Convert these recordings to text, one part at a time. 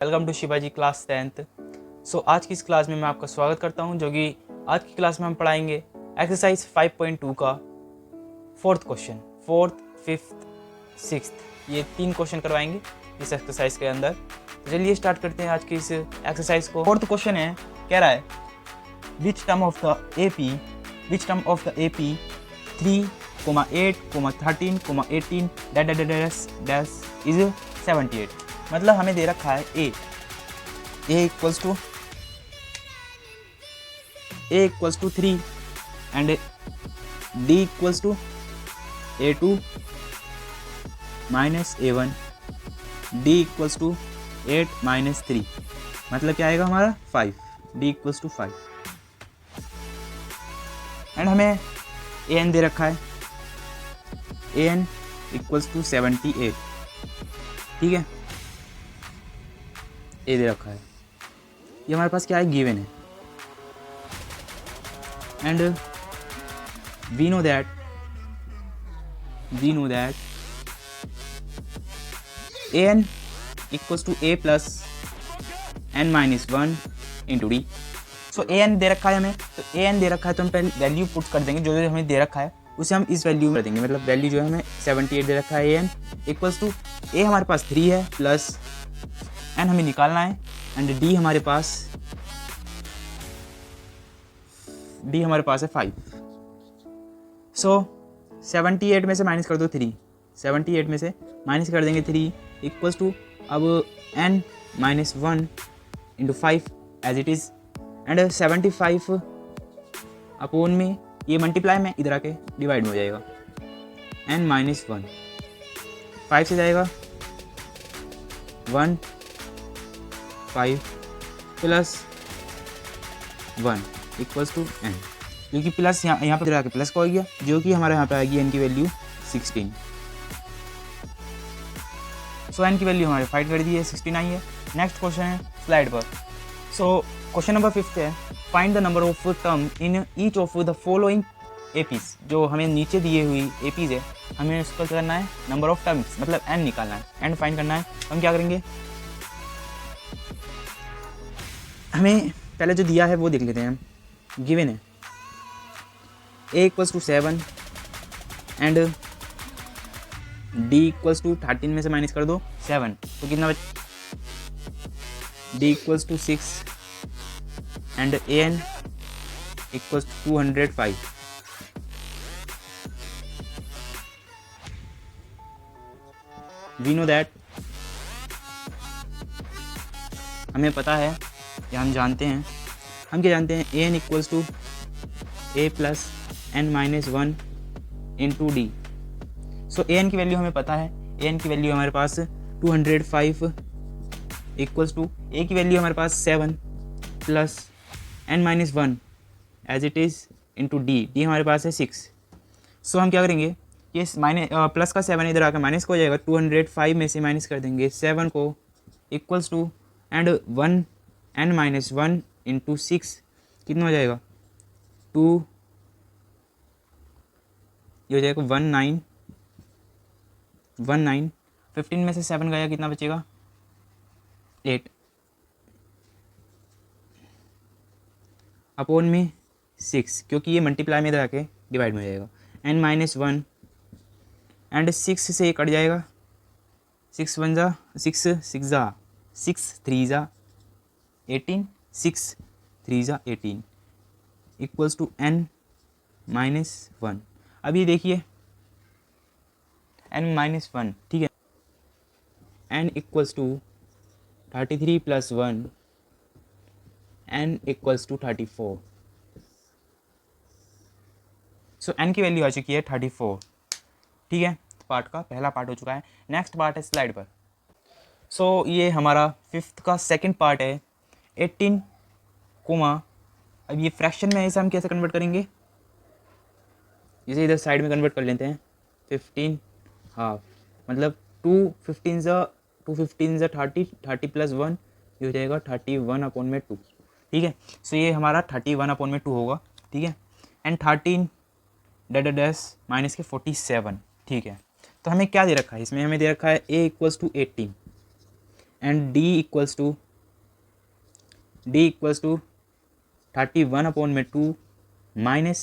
Welcome to Shivaji class 10th। आज की इस क्लास में मैं आपका स्वागत करता हूं, जो कि आज की क्लास में हम पढ़ाएंगे एक्सरसाइज 5.2 का fourth question. Fourth, fifth, sixth, ये 3 क्वेश्चन करवाएंगे इस एक्सरसाइज के अंदर। तो चलिए स्टार्ट करते हैं आज की इस एक्सरसाइज को। फोर्थ क्वेश्चन है, कह रहा है which term of the AP 3, 8, 13, 18 dash is 78। मतलब हमें दे रखा है a equals to 3 and D equals to A2 minus A1, d equals to 8 minus 3। मतलब क्या आएगा हमारा 5, डी इक्वल्स टू 5। एंड हमें AN दे रखा है, AN इक्वल्स टू 78। ठीक है, ए दे रखा है, ये हमारे पास क्या है, गिवन है। And we know that AN equals to A plus N minus 1 into D. So AN दे रखा है हमें, तो AN दे रखा है तो हम पहले वैल्यू पुट कर देंगे, जो हमें दे रखा है उसे हम इस वैल्यू में कर देंगे। मतलब वैल्यू जो है हमें 78 दे रखा है, AN इक्वल्स टू A हमारे पास 3 है प्लस N हमें निकालना है, एंड D हमारे पास है 5। सो 78 में से माइनस कर दो 3, 78 में से माइनस कर देंगे 3 इक्वल्स टू अब N minus 1 into 5 as it is. And 75 upon में ये मल्टीप्लाई में इधर आके डिवाइड में हो जाएगा, N माइनस 1 5 से जाएगा 1 5 प्लस 1 इक्वल्स टू N, जो कि प्लस यहाँ पर आके प्लस का हो गया, जो कि हमारे यहाँ पे आएगी N की वैल्यू 16। सो N की वैल्यू हमारे फाइंड कर दी है, 16 आई है। नेक्स्ट क्वेश्चन है स्लाइड पर। सो क्वेश्चन नंबर 5 है, find the number of term in each of the following APs। जो हमें नीचे दिए हुई APs है, हमें उसका क्या करना है, नंबर ऑफ टर्म्स मतलब N निकालना है, N फाइंड करना है। हम क्या करेंगे, हमें पहले जो दिया है वो देख लेते हैं। गिवन है A equals to 7 and D equals to 13 में से माइनस कर दो 7, तो कितना D equals to 6 and AN equals to 205। We know that, हमें पता है या हम जानते हैं, हम क्या जानते हैं, AN equals to A plus N minus 1 into D. So AN की वैल्यू हमें पता है, AN की वैल्यू हमारे पास 205 इक्वल्स टू A की वैल्यू हमारे पास 7 plus N minus 1 as it is into D हमारे पास है 6। सो हम क्या करेंगे, ये प्लस का 7 इधर आकर माइनस को हो जाएगा, 205 में से माइनस कर देंगे 7 को equals to and 1 N minus 1 into 6 कितना हो जाएगा 2, ये हो जाएगा 19 15 में से 7 गया, कितना बचेगा 8 अपोन में 6, क्योंकि ये मल्टीप्लाई में इधर आके डिवाइड में हो जाएगा। N माइनस 1 एंड 6 से ये कट जाएगा, 6 1 जा 6 6 जा 6 3 जा 18 6 3 जा 18 इक्वल्स टू N माइनस 1। अब ये देखिए N माइनस 1, ठीक है, N equals to 33 plus 1, N equals to 34। So N की वैल्यू आ चुकी है 34। ठीक है, पार्ट का पहला पार्ट हो चुका है। नेक्स्ट पार्ट है स्लाइड पर। सो ये हमारा 5th का सेकंड पार्ट है, 18 कोमा। अब ये फ्रैक्शन में ऐसे हम कैसे कन्वर्ट करेंगे, इसे इधर साइड में कन्वर्ट कर लेते हैं, 15 हाफ मतलब 2 15 ज़ा 30 प्लस 1, ये हो जाएगा 31 अपोन में 2। ठीक है, सो ये हमारा 31 अपोन में 2 होगा। ठीक है, एंड 13 डैश माइनस के 47। ठीक है, तो हमें क्या दे रखा है, इसमें हमें दे रखा है A equals to 18 and D equals to 31/2 minus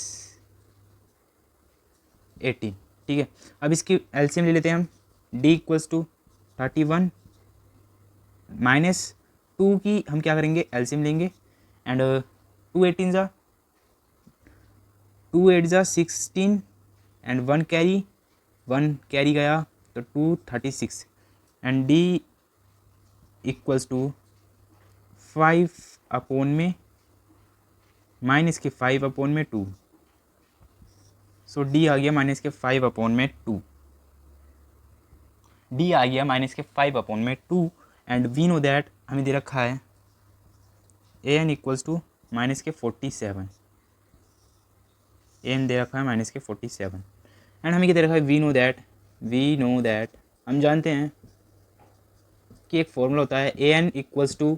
18। ठीक है, अब इसकी एलसीएम ले लेते हैं हम। डी इक्वल्स टू 31 माइनस 2 की हम क्या करेंगे, एलसीएम लेंगे। एंड 2 8 जा 16 एंड 1 कैरी गया तो 236 एंड डी इक्वल्स टू 5/में माइनस के 5/2। सो डी आ गया माइनस के 5/2। डी आ गया माइनस के 5/2 एंड वी नो दैट हमें दे रखा है a n equals to minus के 47। ए एन दे रखा है माइनस के 47 एंड हमें क्या दे रखा है, वी नो दैट हम जानते हैं कि एक फॉर्मूला होता है a n equals to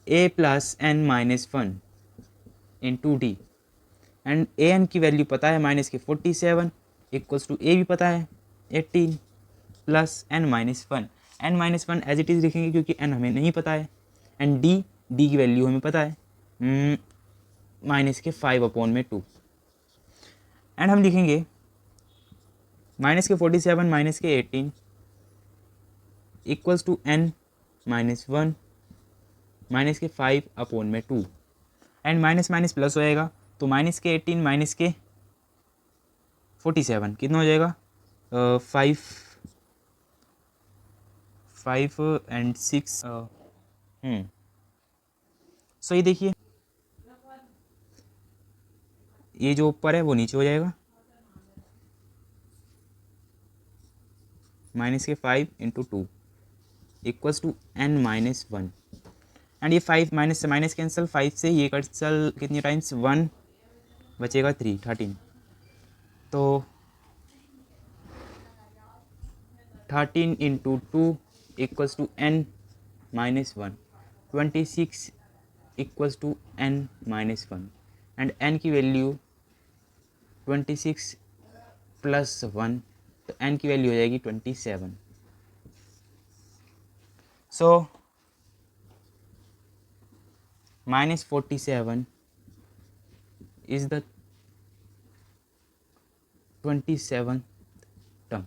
a plus N minus 1 into d. And a n की वैल्यू पता है माइनस के 47 इक्वल्स टू ए भी पता है 18 plus N minus 1। N minus 1 as it is लिखेंगे क्योंकि एन हमें नहीं पता है। एंड डी की वैल्यू हमें पता है माइनस के 5/2। एंड हम लिखेंगे माइनस के 47 माइनस के 18 equals to N minus 1 minus के 5/2। एंड माइनस माइनस प्लस हो जाएगा तो माइनस के 18 माइनस के 47 कितना हो जाएगा, 5 एंड 6। सो ये देखिए ये जो ऊपर है वो नीचे हो जाएगा, माइनस के 5 into 2 equals to N minus 1। And ये 5 माइनस से माइनस कैंसिल, 5 से ये कैंसिल कितनी टाइम्स, 1 बचेगा 3 13। तो 13 into 2 equals to N minus 1। 26 equals to N minus 1 and n की वैल्यू 26 प्लस 1 तो एन की वैल्यू हो जाएगी 27। So minus 47 is the 27th term,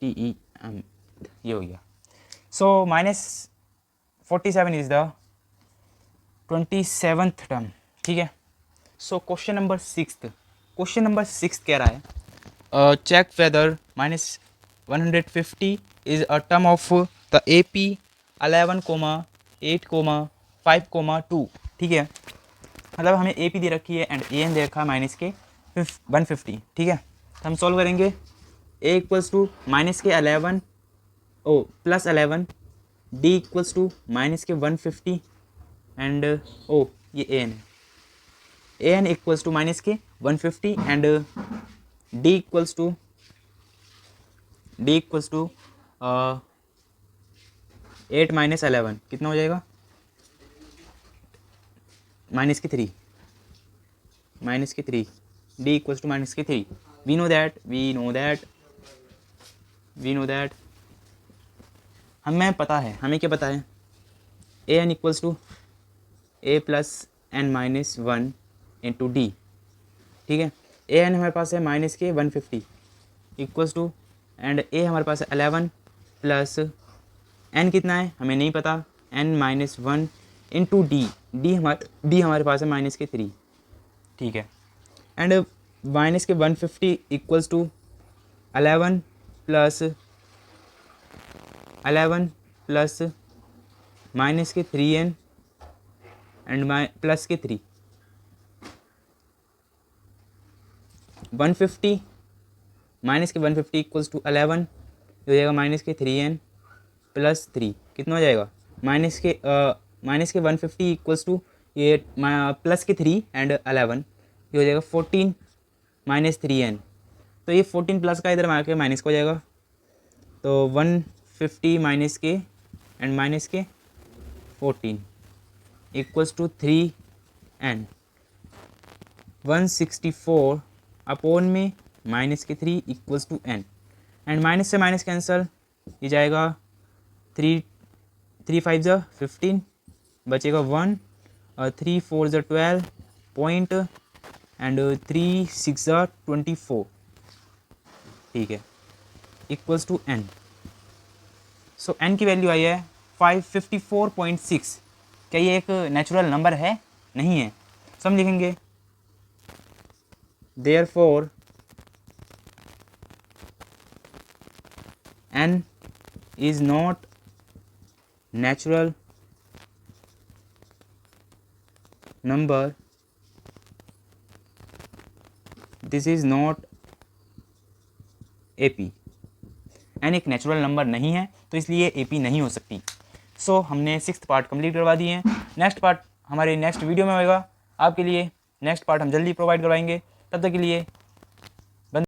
TEM ये हो गया। So minus 47 is the 27th term. ठीक है, सो क्वेश्चन नंबर 6 कह रहा है check whether minus 150 is a term of the AP 11, 8, 5, 2। ठीक है, मतलब हमें AP दे रखी है एंड AN दे रखा है माइनस के 150। ठीक है, तो हम सॉल्व करेंगे। A equals to minus k 11 plus 11, D equals to minus k 150 and ये AN है, AN equals to minus k 150 and D equals to 8 minus 11 कितना हो जाएगा, minus k 3 D equals to minus k 3। We know that हमें पता है, हमें क्या पता है, a n equals to a plus N minus 1 into d. ठीक है, ए एन हमारे पास है minus k 150 equals to and ए हमारे पास है 11 प्लस एन कितना है हमें नहीं पता, एन माइनस 1 इंटू डी हमारे पास है माइनस के 3। ठीक है, and minus k 150 equals to 11 plus minus के 3n एंड प्लस के 3। 150 माइनस के 150 इक्वल्स टू 11 हो जाएगा माइनस के 3n प्लस 3 कितना हो जाएगा, माइनस के 150 इक्वल्स टू ये प्लस के 3 एंड 11 ये हो जाएगा 14 माइनस 3n। तो ये 14 प्लस का इधर आके माइनस का हो जाएगा, तो 150 माइनस के and minus k 14 equals to 3n। 164 upon में minus k 3 equals to n and minus से माइनस कैंसल, ये जाएगा 3 3 5 ज़ा 15, बचेगा 1, 3 4 ज़ा 12 पॉइंट एंड 3 6 ज़ा 24, ठीक है, equals to n। So n की वैल्यू आई है 554.6। क्या ये एक नेचुरल नंबर है? नहीं है। सो हम लिखेंगे therefore n is not natural number, this is not AP। n एक नेचुरल नंबर नहीं है तो इसलिए AP नहीं हो सकती। सो हमने 6th पार्ट कंप्लीट करवा दिए हैं। नेक्स्ट पार्ट हमारे नेक्स्ट वीडियो में होगा आपके लिए। नेक्स्ट पार्ट हम जल्दी प्रोवाइड करवाएंगे। तब तक के लिए